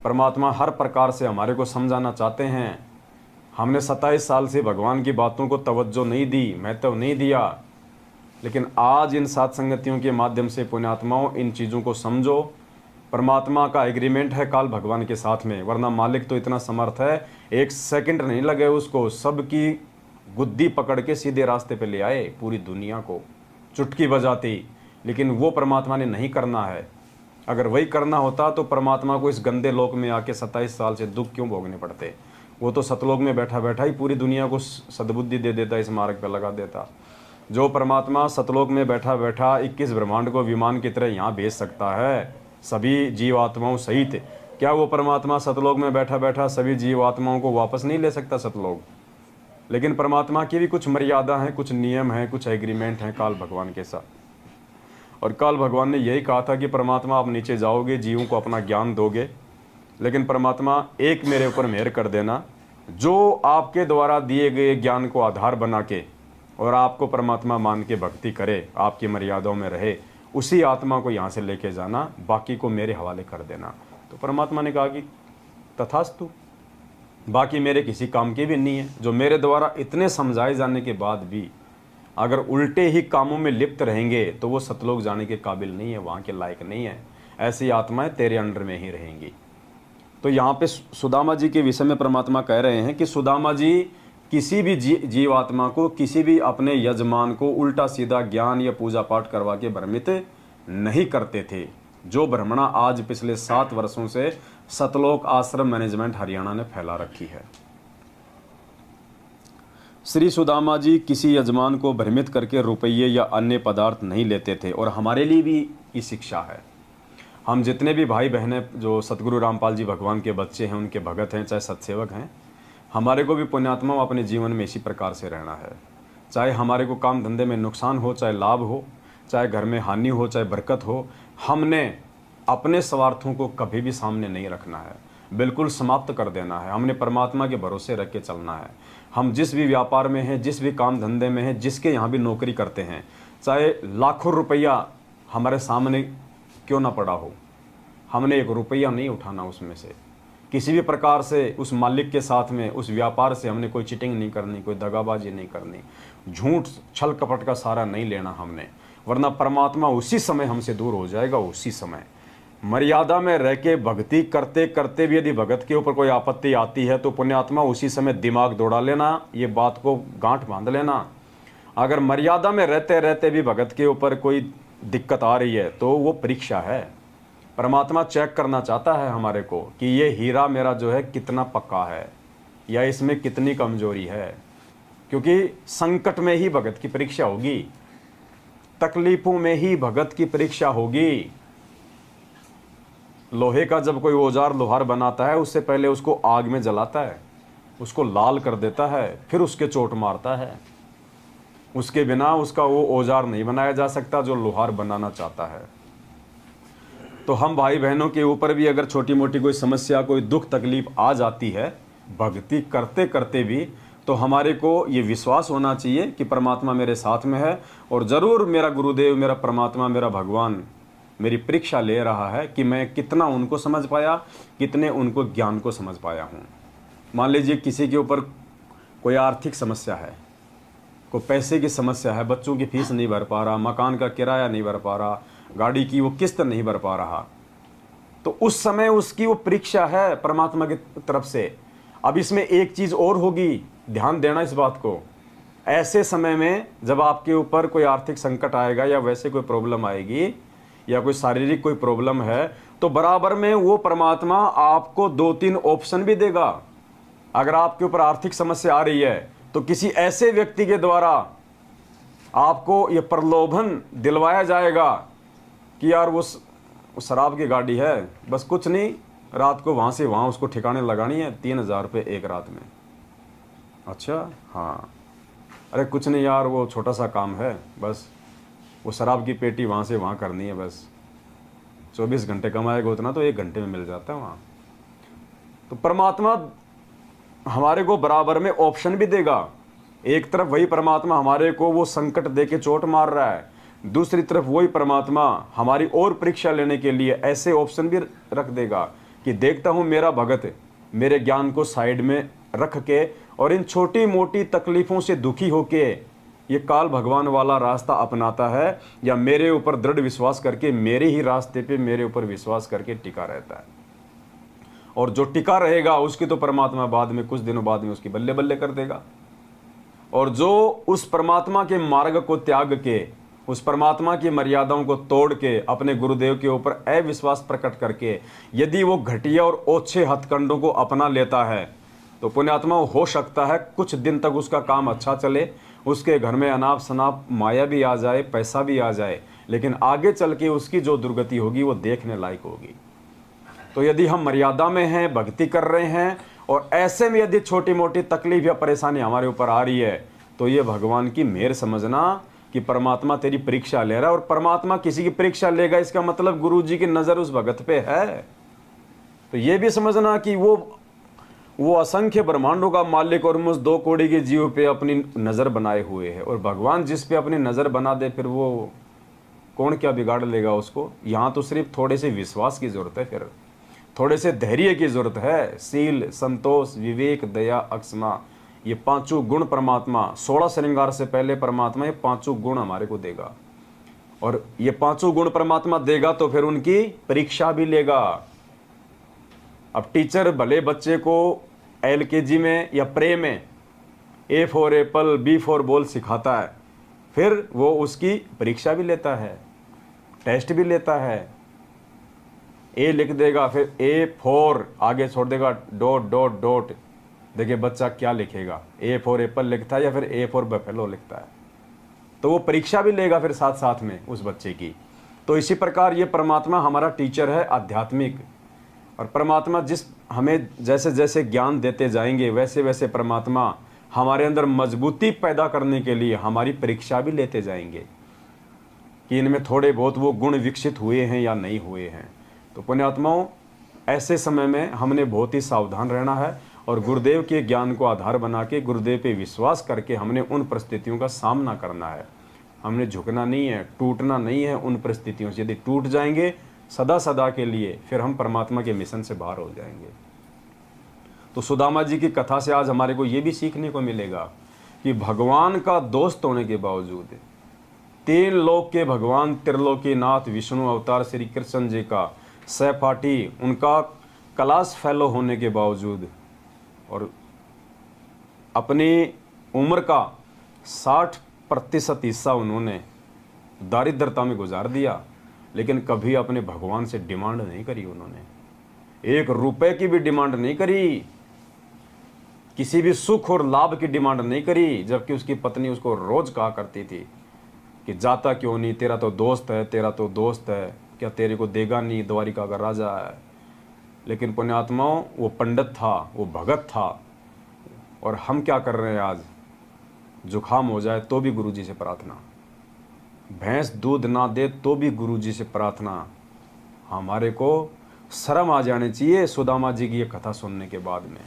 परमात्मा हर प्रकार से हमारे को समझाना चाहते हैं। हमने 27 साल से भगवान की बातों को तवज्जो नहीं दी, महत्व नहीं दिया, लेकिन आज इन सात संगतियों के माध्यम से पुण्यात्माओं इन चीज़ों को समझो। परमात्मा का एग्रीमेंट है काल भगवान के साथ में, वरना मालिक तो इतना समर्थ है, एक सेकंड नहीं लगे उसको सबकी गुद्दी पकड़ के सीधे रास्ते पे ले आए, पूरी दुनिया को चुटकी बजाती। लेकिन वो परमात्मा ने नहीं करना है। अगर वही करना होता तो परमात्मा को इस गंदे लोक में आके 27 साल से दुख क्यों भोगने पड़ते। वो तो सतलोक में बैठा बैठा ही पूरी दुनिया को सद्बुद्धि दे देता, इस मार्ग पर लगा देता। जो परमात्मा सतलोक में बैठा बैठा 21 ब्रह्मांड को विमान की तरह यहाँ भेज सकता है सभी जीवात्माओं सहित, क्या वो परमात्मा सतलोक में बैठा बैठा सभी जीवात्माओं को वापस नहीं ले सकता सतलोक? लेकिन परमात्मा की भी कुछ मर्यादा हैं, कुछ नियम हैं, कुछ एग्रीमेंट हैं काल भगवान के साथ। और काल भगवान ने यही कहा था कि परमात्मा आप नीचे जाओगे, जीवों को अपना ज्ञान दोगे, लेकिन परमात्मा एक मेरे ऊपर मेहर कर देना, जो आपके द्वारा दिए गए ज्ञान को आधार बना के और आपको परमात्मा मान के भक्ति करे, आपकी मर्यादाओं में रहे, उसी आत्मा को यहाँ से लेके जाना, बाकी को मेरे हवाले कर देना। तो परमात्मा ने कहा कि तथास्तु, बाकी मेरे किसी काम की भी नहीं है। जो मेरे द्वारा इतने समझाए जाने के बाद भी अगर उल्टे ही कामों में लिप्त रहेंगे तो वो सतलोक जाने के काबिल नहीं है, वहाँ के लायक नहीं है। ऐसी आत्माएं तेरे अंडर में ही रहेंगी। तो यहाँ पे सुदामा जी के विषय में परमात्मा कह रहे हैं कि सुदामा जी किसी भी जीवात्मा को, किसी भी अपने यजमान को उल्टा सीधा ज्ञान या पूजा पाठ करवा के भ्रमित नहीं करते थे, जो भ्रमणा आज पिछले 7 वर्षों से सतलोक आश्रम मैनेजमेंट हरियाणा ने फैला रखी है। श्री सुदामा जी किसी यजमान को भ्रमित करके रुपये या अन्य पदार्थ नहीं लेते थे। और हमारे लिए भी ये शिक्षा है। हम जितने भी भाई बहनें जो सतगुरु रामपाल जी भगवान के बच्चे हैं, उनके भगत हैं, चाहे सत्सेवक हैं, हमारे को भी पुण्यात्मा अपने जीवन में इसी प्रकार से रहना है। चाहे हमारे को काम धंधे में नुकसान हो, चाहे लाभ हो, चाहे घर में हानि हो, चाहे बरकत हो, हमने अपने स्वार्थों को कभी भी सामने नहीं रखना है, बिल्कुल समाप्त कर देना है। हमने परमात्मा के भरोसे रख के चलना है। हम जिस भी व्यापार में हैं, जिस भी काम धंधे में हैं, जिसके यहाँ भी नौकरी करते हैं, चाहे लाखों रुपया हमारे सामने क्यों ना पड़ा हो, हमने 1 रुपया नहीं उठाना उसमें से। किसी भी प्रकार से उस मालिक के साथ में, उस व्यापार से हमने कोई चीटिंग नहीं करनी, कोई दगाबाजी नहीं करनी, झूठ छल कपट का सारा नहीं लेना हमने, वरना परमात्मा उसी समय हमसे दूर हो जाएगा। उसी समय मर्यादा में रह के भक्ति करते करते भी यदि भगत के ऊपर कोई आपत्ति आती है तो पुण्यात्मा उसी समय दिमाग दौड़ा लेना, ये बात को गांठ बांध लेना। अगर मर्यादा में रहते रहते भी भगत के ऊपर कोई दिक्कत आ रही है तो वो परीक्षा है। परमात्मा चेक करना चाहता है हमारे को कि ये हीरा मेरा जो है कितना पक्का है या इसमें कितनी कमजोरी है, क्योंकि संकट में ही भगत की परीक्षा होगी, तकलीफों में ही भगत की परीक्षा होगी। लोहे का जब कोई औजार लोहार बनाता है, उससे पहले उसको आग में जलाता है, उसको लाल कर देता है, फिर उसके चोट मारता है। उसके बिना उसका वो औजार नहीं बनाया जा सकता जो लोहार बनाना चाहता है। तो हम भाई बहनों के ऊपर भी अगर छोटी मोटी कोई समस्या, कोई दुख तकलीफ आ जाती है भक्ति करते करते भी, तो हमारे को ये विश्वास होना चाहिए कि परमात्मा मेरे साथ में है और ज़रूर मेरा गुरुदेव, मेरा परमात्मा, मेरा भगवान मेरी परीक्षा ले रहा है कि मैं कितना उनको समझ पाया, कितने उनको ज्ञान को समझ पाया हूँ। मान लीजिए किसी के ऊपर कोई आर्थिक समस्या है, कोई पैसे की समस्या है, बच्चों की फीस नहीं भर पा रहा, मकान का किराया नहीं भर पा रहा, गाड़ी की वो किस्त नहीं भर पा रहा, तो उस समय उसकी वो परीक्षा है परमात्मा की तरफ से। अब इसमें एक चीज़ और होगी, ध्यान देना इस बात को। ऐसे समय में जब आपके ऊपर कोई आर्थिक संकट आएगा या वैसे कोई प्रॉब्लम आएगी या कोई शारीरिक कोई प्रॉब्लम है, तो बराबर में वो परमात्मा आपको 2-3 ऑप्शन भी देगा। अगर आपके ऊपर आर्थिक समस्या आ रही है तो किसी ऐसे व्यक्ति के द्वारा आपको ये प्रलोभन दिलवाया जाएगा कि यार वो शराब की गाड़ी है, बस कुछ नहीं, रात को वहाँ से वहाँ उसको ठिकाने लगानी है, 3000 रुपये एक रात में। अच्छा हाँ, अरे कुछ नहीं यार, वो छोटा सा काम है, बस वो शराब की पेटी वहाँ से वहाँ करनी है, बस 24 घंटे कमाएगा उतना तो 1 घंटे में मिल जाता है वहाँ। तो परमात्मा हमारे को बराबर में ऑप्शन भी देगा। एक तरफ वही परमात्मा हमारे को वो संकट दे के चोट मार रहा है, दूसरी तरफ वही परमात्मा हमारी और परीक्षा लेने के लिए ऐसे ऑप्शन भी रख देगा कि देखता हूँ मेरा भगत मेरे ज्ञान को साइड में रख के और इन छोटी मोटी तकलीफ़ों से दुखी होके ये काल भगवान वाला रास्ता अपनाता है, या मेरे ऊपर दृढ़ विश्वास करके मेरे ही रास्ते पे मेरे ऊपर विश्वास करके टिका रहता है। और जो टिका रहेगा उसकी तो परमात्मा बाद में कुछ दिनों बाद में उसकी बल्ले बल्ले कर देगा। और जो उस परमात्मा के मार्ग को त्याग के, उस परमात्मा की मर्यादाओं को तोड़ के अपने गुरुदेव के ऊपर अविश्वास प्रकट करके यदि वो घटिया और ओछे हथकंडों को अपना लेता है, तो पुण्यात्मा हो सकता है कुछ दिन तक उसका काम अच्छा चले, उसके घर में अनाप शनाप माया भी आ जाए, पैसा भी आ जाए, लेकिन आगे चल के उसकी जो दुर्गति होगी वो देखने लायक होगी। तो यदि हम मर्यादा में हैं, भक्ति कर रहे हैं, और ऐसे में यदि छोटी मोटी तकलीफ या परेशानी हमारे ऊपर आ रही है, तो ये भगवान की मेहर समझना कि परमात्मा तेरी परीक्षा ले रहा है। और परमात्मा किसी की परीक्षा लेगा इसका मतलब गुरु जी की नज़र उस भगत पे है। तो ये भी समझना कि वो असंख्य ब्रह्मांडों का मालिक और मुझ दो कौड़ी के जीव पे अपनी नज़र बनाए हुए है। और भगवान जिस पे अपनी नज़र बना दे फिर वो कौन क्या बिगाड़ लेगा उसको। यहाँ तो सिर्फ थोड़े से विश्वास की ज़रूरत है, फिर थोड़े से धैर्य की ज़रूरत है। शील, संतोष, विवेक, दया, अक्षमा, ये पांचों गुण परमात्मा 16 श्रृंगार से पहले परमात्मा ये पांचों गुण हमारे को देगा। और ये पांचों गुण परमात्मा देगा तो फिर उनकी परीक्षा भी लेगा। अब टीचर भले बच्चे को LKG में या प्रे में A for Apple, B for ball सिखाता है, फिर वो उसकी परीक्षा भी लेता है, टेस्ट भी लेता है। A लिख देगा, फिर A फॉर आगे छोड़ देगा डॉट डॉट डॉट, देखिए बच्चा क्या लिखेगा, A फॉर एप्पल लिखता है या फिर A फॉर बफेलो लिखता है, तो वो परीक्षा भी लेगा फिर साथ साथ में उस बच्चे की। तो इसी प्रकार ये परमात्मा हमारा टीचर है आध्यात्मिक। और परमात्मा जिस हमें जैसे जैसे ज्ञान देते जाएंगे वैसे वैसे परमात्मा हमारे अंदर मजबूती पैदा करने के लिए हमारी परीक्षा भी लेते जाएंगे कि इनमें थोड़े बहुत वो गुण विकसित हुए हैं या नहीं हुए हैं। तो पुण्यात्माओं, ऐसे समय में हमने बहुत ही सावधान रहना है और गुरुदेव के ज्ञान को आधार बना के गुरुदेव पे विश्वास करके हमने उन परिस्थितियों का सामना करना है। हमने झुकना नहीं है, टूटना नहीं है उन परिस्थितियों से। यदि टूट जाएंगे सदा सदा के लिए, फिर हम परमात्मा के मिशन से बाहर हो जाएंगे। तो सुदामा जी की कथा से आज हमारे को ये भी सीखने को मिलेगा कि भगवान का दोस्त होने के बावजूद, 3 लोक के भगवान त्रिलोकीनाथ विष्णु अवतार श्री कृष्ण जी का सहपाठी, उनका क्लास फेलो होने के बावजूद और अपनी उम्र का 60% हिस्सा उन्होंने दारिद्रता में गुजार दिया, लेकिन कभी अपने भगवान से डिमांड नहीं करी। उन्होंने 1 रुपए की भी डिमांड नहीं करी, किसी भी सुख और लाभ की डिमांड नहीं करी। जबकि उसकी पत्नी उसको रोज कहा करती थी कि जाता क्यों नहीं, तेरा तो दोस्त है, तेरा तो दोस्त है, क्या तेरे को देगा नहीं, द्वारिका का राजा है। लेकिन पुण्यात्माओं, वो पंडित था, वो भगत था। और हम क्या कर रहे हैं आज, जुखाम हो जाए तो भी गुरुजी से प्रार्थना, भैंस दूध ना दे तो भी गुरुजी से प्रार्थना। हमारे को शर्म आ जानी चाहिए सुदामा जी की ये कथा सुनने के बाद में।